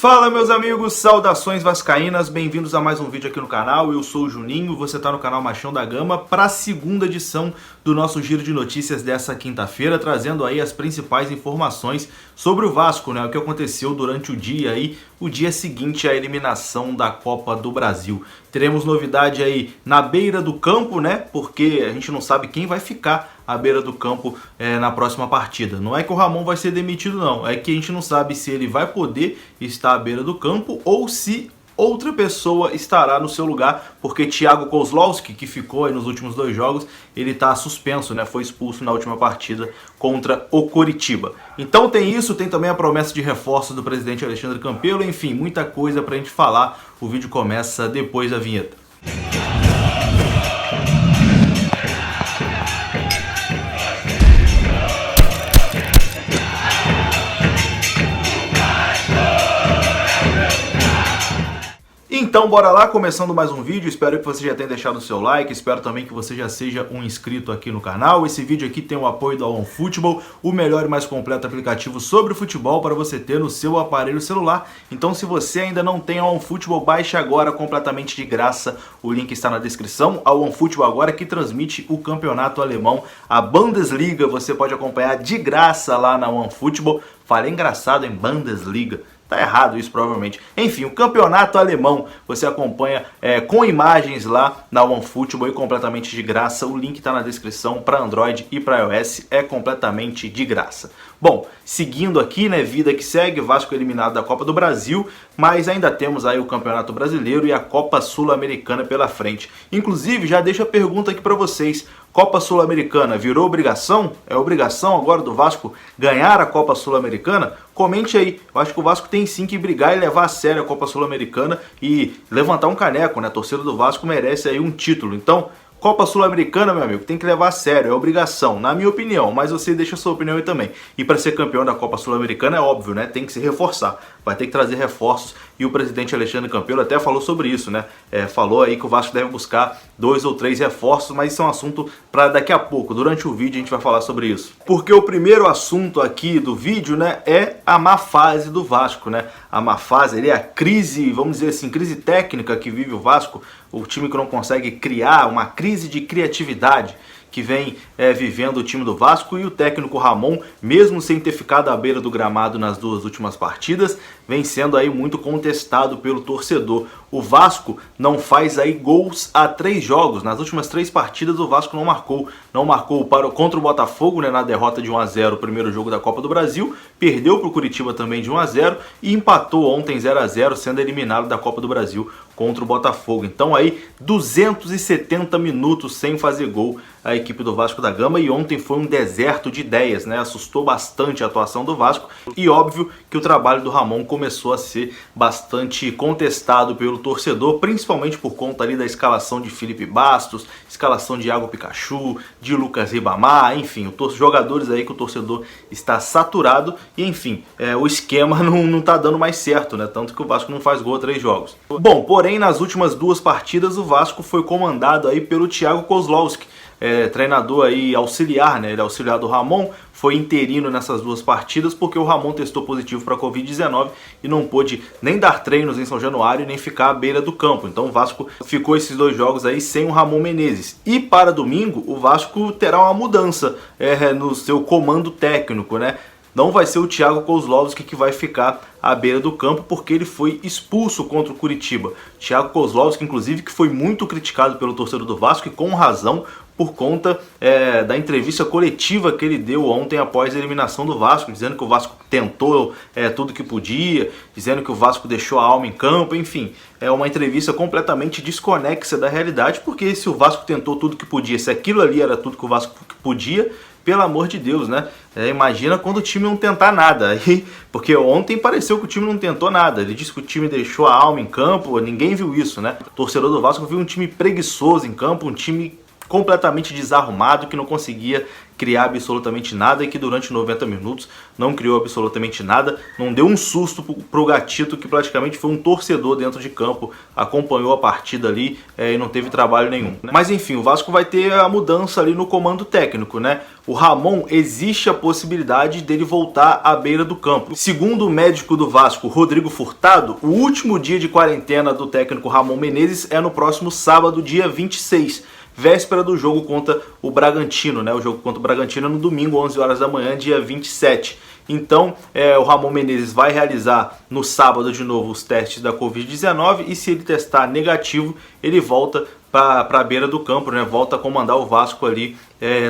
Fala meus amigos, saudações vascaínas, bem-vindos a mais um vídeo aqui no canal. Eu sou o Juninho, você está no canal Machão da Gama para a segunda edição do nosso giro de notícias dessa quinta-feira, trazendo aí as principais informações sobre o Vasco, né? O que aconteceu durante o dia aí, o dia seguinte à eliminação da Copa do Brasil. Teremos novidade aí na beira do campo, né? Porque a gente não sabe quem vai ficar à beira do campo na próxima partida. Não é que o Ramon vai ser demitido, não. É que a gente não sabe se ele vai poder estar à beira do campo ou se outra pessoa estará no seu lugar, porque Thiago Kozlowski, que ficou aí nos últimos dois jogos, ele está suspenso, né? Foi expulso na última partida contra o Coritiba. Então tem isso, tem também a promessa de reforço do presidente Alexandre Campelo, enfim, muita coisa pra gente falar. O vídeo começa depois da vinheta. Então bora lá, começando mais um vídeo, espero que você já tenha deixado o seu like, espero também que você já seja um inscrito aqui no canal. Esse vídeo aqui tem o apoio da OneFootball, o melhor e mais completo aplicativo sobre futebol para você ter no seu aparelho celular. Então se você ainda não tem a OneFootball, baixe agora completamente de graça, o link está na descrição. A OneFootball agora que transmite o campeonato alemão, a Bundesliga, você pode acompanhar de graça lá na OneFootball. Falei engraçado em Bundesliga. Tá errado isso provavelmente. Enfim, o campeonato alemão você acompanha com imagens lá na OneFootball e completamente de graça. O link está na descrição para Android e para iOS, é completamente de graça. Bom, seguindo aqui, né, vida que segue, Vasco eliminado da Copa do Brasil, mas ainda temos aí o Campeonato Brasileiro e a Copa Sul-Americana pela frente. Inclusive, já deixo a pergunta aqui para vocês. Copa Sul-Americana virou obrigação? É obrigação agora do Vasco ganhar a Copa Sul-Americana? Comente aí. Eu acho que o Vasco tem sim que brigar e levar a sério a Copa Sul-Americana e levantar um caneco, né? A torcida do Vasco merece aí um título. Então, Copa Sul-Americana, meu amigo, tem que levar a sério, é obrigação, na minha opinião, mas você deixa a sua opinião aí também. E para ser campeão da Copa Sul-Americana é óbvio, né? Tem que se reforçar, vai ter que trazer reforços e o presidente Alexandre Campelo até falou sobre isso, né? Falou aí que o Vasco deve buscar 2 ou 3 reforços, mas isso é um assunto para daqui a pouco. Durante o vídeo a gente vai falar sobre isso. Porque o primeiro assunto aqui do vídeo, né, é a má fase do Vasco, né? A má fase, a crise, vamos dizer assim, crise técnica que vive o Vasco, o time que não consegue criar, uma crise de criatividade que vem vivendo o time do Vasco, e o técnico Ramon, mesmo sem ter ficado à beira do gramado nas duas últimas partidas, vem sendo aí muito contestado pelo torcedor. O Vasco não faz aí gols há 3 jogos, nas últimas 3 partidas o Vasco não marcou contra o Botafogo, né, na derrota de 1-0 o primeiro jogo da Copa do Brasil, perdeu para o Coritiba também de 1-0 e empatou ontem 0-0, sendo eliminado da Copa do Brasil contra o Botafogo. Então aí 270 minutos sem fazer gol a equipe do Vasco da Gama, e ontem foi um deserto de ideias, né? Assustou bastante a atuação do Vasco, e óbvio que o trabalho do Ramon começou a ser bastante contestado pelo torcedor, principalmente por conta ali da escalação de Felipe Bastos, escalação de Iago Pikachu, de Lucas Ribamar, enfim, jogadores aí que o torcedor está saturado, e enfim, o esquema não tá dando mais certo, né? Tanto que o Vasco não faz gol há 3 jogos. Bom, porém nas últimas 2 partidas o Vasco foi comandado aí pelo Thiago Kozlowski, treinador aí auxiliar, né? Ele é auxiliar do Ramon, foi interino nessas 2 partidas porque o Ramon testou positivo para a Covid-19 e não pôde nem dar treinos em São Januário nem ficar à beira do campo. Então o Vasco ficou esses 2 jogos aí sem o Ramon Menezes. E para domingo o Vasco terá uma mudança no seu comando técnico, né? Não vai ser o Thiago Kozlowski que vai ficar à beira do campo, porque ele foi expulso contra o Coritiba. Thiago Kozlowski, inclusive, que foi muito criticado pelo torcedor do Vasco, e com razão, por conta da entrevista coletiva que ele deu ontem após a eliminação do Vasco, dizendo que o Vasco tentou tudo que podia, dizendo que o Vasco deixou a alma em campo, enfim. É uma entrevista completamente desconexa da realidade, porque se o Vasco tentou tudo que podia, se aquilo ali era tudo que o Vasco podia, pelo amor de Deus, né? Imagina quando o time não tentar nada. Porque ontem pareceu que o time não tentou nada. Ele disse que o time deixou a alma em campo, ninguém viu isso, né? O torcedor do Vasco viu um time preguiçoso em campo, um time completamente desarrumado, que não conseguia criar absolutamente nada e que durante 90 minutos não criou absolutamente nada, não deu um susto pro Gatito, que praticamente foi um torcedor dentro de campo, acompanhou a partida ali e não teve trabalho nenhum, né? Mas enfim, o Vasco vai ter a mudança ali no comando técnico, né? O Ramon, existe a possibilidade dele voltar à beira do campo. Segundo o médico do Vasco, Rodrigo Furtado, o último dia de quarentena do técnico Ramon Menezes é no próximo sábado, dia 26, véspera do jogo contra o Bragantino, né? O jogo contra o Bragantino é no domingo, 11 horas da manhã, dia 27. Então, o Ramon Menezes vai realizar no sábado de novo os testes da Covid-19 e se ele testar negativo, ele volta para a beira do campo, né? Volta a comandar o Vasco ali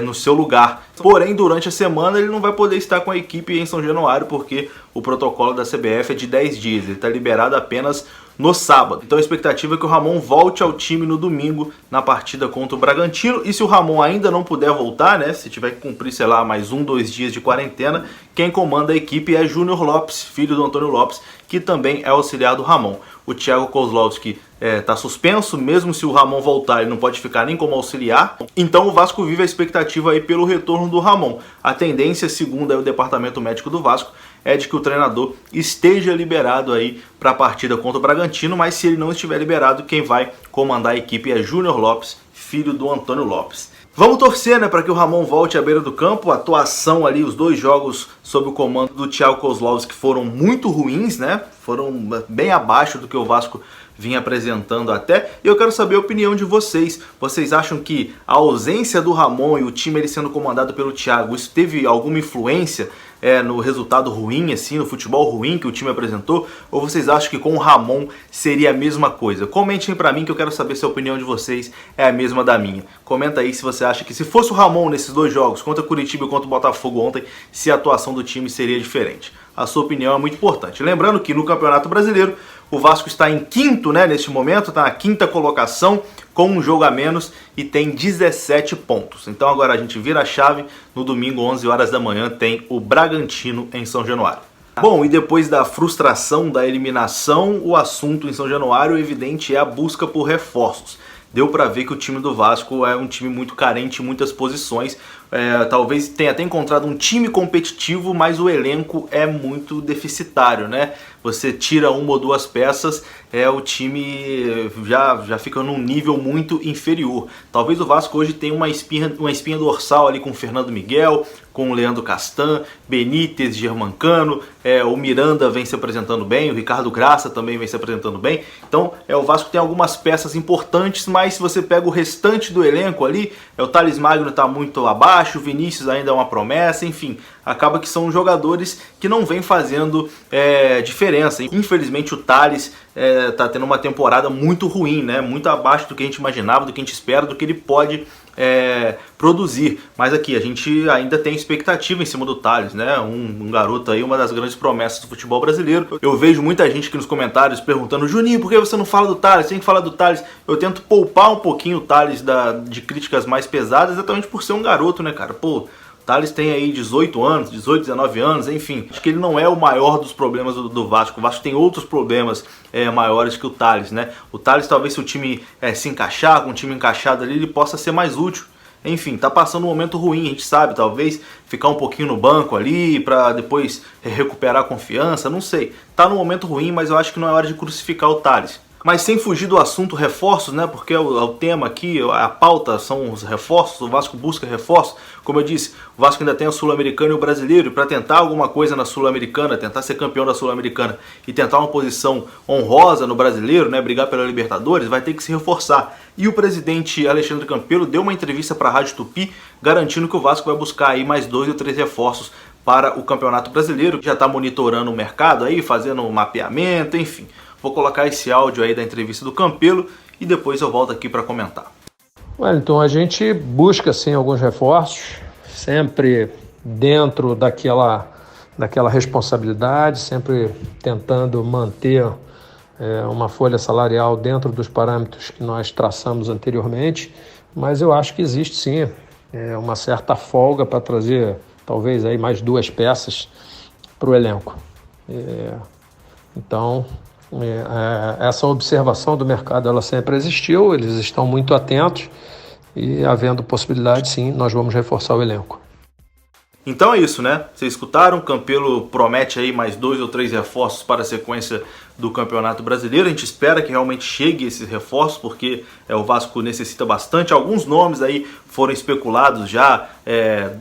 no seu lugar. Porém, durante a semana ele não vai poder estar com a equipe em São Januário, porque o protocolo da CBF é de 10 dias, ele está liberado apenas no sábado. Então a expectativa é que o Ramon volte ao time no domingo na partida contra o Bragantino, e se o Ramon ainda não puder voltar, né, se tiver que cumprir, sei lá, mais 2 dias de quarentena, quem comanda a equipe é Júnior Lopes, filho do Antônio Lopes, que também é auxiliar do Ramon. O Thiago Kozlowski está suspenso, mesmo se o Ramon voltar, ele não pode ficar nem como auxiliar. Então o Vasco vive a expectativa aí pelo retorno do Ramon. A tendência, segundo o departamento médico do Vasco, é de que o treinador esteja liberado aí para a partida contra o Bragantino, mas se ele não estiver liberado, quem vai comandar a equipe é Júnior Lopes, filho do Antônio Lopes. Vamos torcer, né, para que o Ramon volte à beira do campo. A atuação ali, os 2 jogos sob o comando do Thiago Kozlowski foram muito ruins, né? Foram bem abaixo do que o Vasco vinha apresentando até. E eu quero saber a opinião de vocês. Vocês acham que a ausência do Ramon e o time ele sendo comandado pelo Thiago, isso teve alguma influência no resultado ruim, assim, no futebol ruim que o time apresentou? Ou vocês acham que com o Ramon seria a mesma coisa? Comentem pra mim que eu quero saber se a opinião de vocês é a mesma da minha. Comenta aí se você acha que se fosse o Ramon nesses 2 jogos, contra o Curitiba e contra o Botafogo ontem, se a atuação do time seria diferente. A sua opinião é muito importante. Lembrando que no Campeonato Brasileiro, o Vasco está em quinto, né, neste momento, está na 5ª colocação, com um jogo a menos e tem 17 pontos. Então agora a gente vira a chave, no domingo, 11 horas da manhã, tem o Bragantino em São Januário. Bom, e depois da frustração da eliminação, o assunto em São Januário, evidente, é a busca por reforços. Deu para ver que o time do Vasco é um time muito carente em muitas posições. Talvez tenha até encontrado um time competitivo, mas o elenco é muito deficitário, né? Você tira 1 ou 2 peças, o time já fica num nível muito inferior. Talvez o Vasco hoje tenha uma espinha dorsal ali com o Fernando Miguel, com o Leandro Castan, Benítez, Germancano, o Miranda vem se apresentando bem, o Ricardo Graça também vem se apresentando bem. Então o Vasco tem algumas peças importantes, mas se você pega o restante do elenco ali, o Thales Magno está muito abaixo, o Vinícius ainda é uma promessa, enfim, acaba que são jogadores que não vêm fazendo diferença. Infelizmente o Thales está tendo uma temporada muito ruim, né? Muito abaixo do que a gente imaginava, do que a gente espera, do que ele pode produzir. Mas aqui a gente ainda tem expectativa em cima do Thales, né? Um garoto aí, uma das grandes promessas do futebol brasileiro. Eu vejo muita gente aqui nos comentários perguntando: Juninho, por que você não fala do Thales? Tem que falar do Thales. Eu tento poupar um pouquinho o Thales de críticas mais pesadas, exatamente por ser um garoto, né, cara? Pô, o Thales tem aí 18 anos, 18, 19 anos, enfim. Acho que ele não é o maior dos problemas do Vasco. O Vasco tem outros problemas maiores que o Thales, né? O Thales, talvez se o time se encaixar, com um time encaixado ali, ele possa ser mais útil. Enfim, tá passando um momento ruim, a gente sabe, talvez ficar um pouquinho no banco ali pra depois recuperar a confiança, não sei. Tá num momento ruim, mas eu acho que não é hora de crucificar o Thales. Mas sem fugir do assunto reforços, né? Porque o tema aqui, a pauta são os reforços, o Vasco busca reforços. Como eu disse, o Vasco ainda tem o Sul-Americano e o Brasileiro, e para tentar alguma coisa na Sul-Americana, tentar ser campeão da Sul-Americana e tentar uma posição honrosa no Brasileiro, né? Brigar pela Libertadores, vai ter que se reforçar. E o presidente Alexandre Campelo deu uma entrevista para a Rádio Tupi, garantindo que o Vasco vai buscar aí mais 2 ou 3 reforços para o Campeonato Brasileiro. Já está monitorando o mercado aí, fazendo um mapeamento, enfim. Vou colocar esse áudio aí da entrevista do Campelo e depois eu volto aqui para comentar. Então a gente busca sim alguns reforços, sempre dentro daquela responsabilidade, sempre tentando manter uma folha salarial dentro dos parâmetros que nós traçamos anteriormente, mas eu acho que existe sim uma certa folga para trazer talvez aí mais 2 peças para o elenco. Então essa observação do mercado ela sempre existiu, eles estão muito atentos e havendo possibilidade, sim, nós vamos reforçar o elenco. Então é isso, né? Vocês escutaram, o Campelo promete aí mais 2 ou 3 reforços para a sequência do Campeonato Brasileiro. A gente espera que realmente chegue esses reforços, porque o Vasco necessita bastante. Alguns nomes aí foram especulados já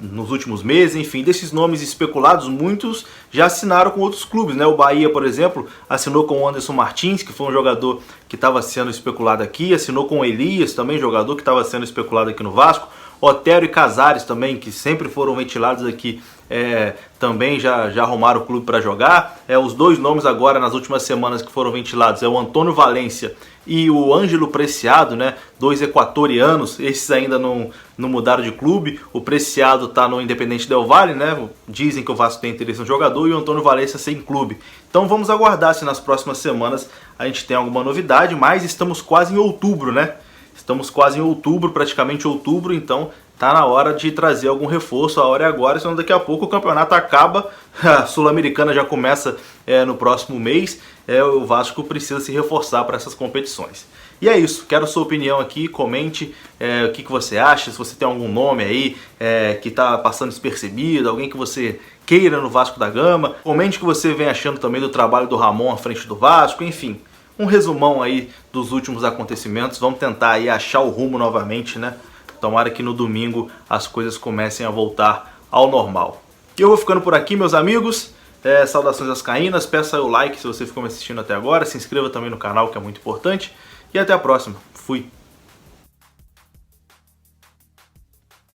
nos últimos meses. Enfim, desses nomes especulados, muitos já assinaram com outros clubes, né? O Bahia, por exemplo, assinou com o Anderson Martins, que foi um jogador que estava sendo especulado aqui. Assinou com o Elias, também jogador que estava sendo especulado aqui no Vasco. Otero e Casares também, que sempre foram ventilados aqui, também já arrumaram o clube para jogar. Os dois nomes agora, nas últimas semanas, que foram ventilados, o Antônio Valência e o Ângelo Preciado, né? 2 equatorianos, esses ainda não mudaram de clube. O Preciado está no Independente Del Valle, né? Dizem que o Vasco tem interesse no jogador, e o Antônio Valência sem clube. Então vamos aguardar se nas próximas semanas a gente tem alguma novidade, mas estamos quase em outubro, né? Estamos quase em outubro, praticamente outubro, então tá na hora de trazer algum reforço. A hora é agora, senão daqui a pouco o campeonato acaba, a Sul-Americana já começa no próximo mês, o Vasco precisa se reforçar para essas competições. E é isso, quero a sua opinião aqui, comente o que você acha, se você tem algum nome aí que está passando despercebido, alguém que você queira no Vasco da Gama, comente o que você vem achando também do trabalho do Ramon à frente do Vasco, enfim. Um resumão aí dos últimos acontecimentos. Vamos tentar aí achar o rumo novamente, né? Tomara que no domingo as coisas comecem a voltar ao normal. E eu vou ficando por aqui, meus amigos. Saudações vascaínas. Peça o like se você ficou me assistindo até agora. Se inscreva também no canal, que é muito importante. E até a próxima. Fui!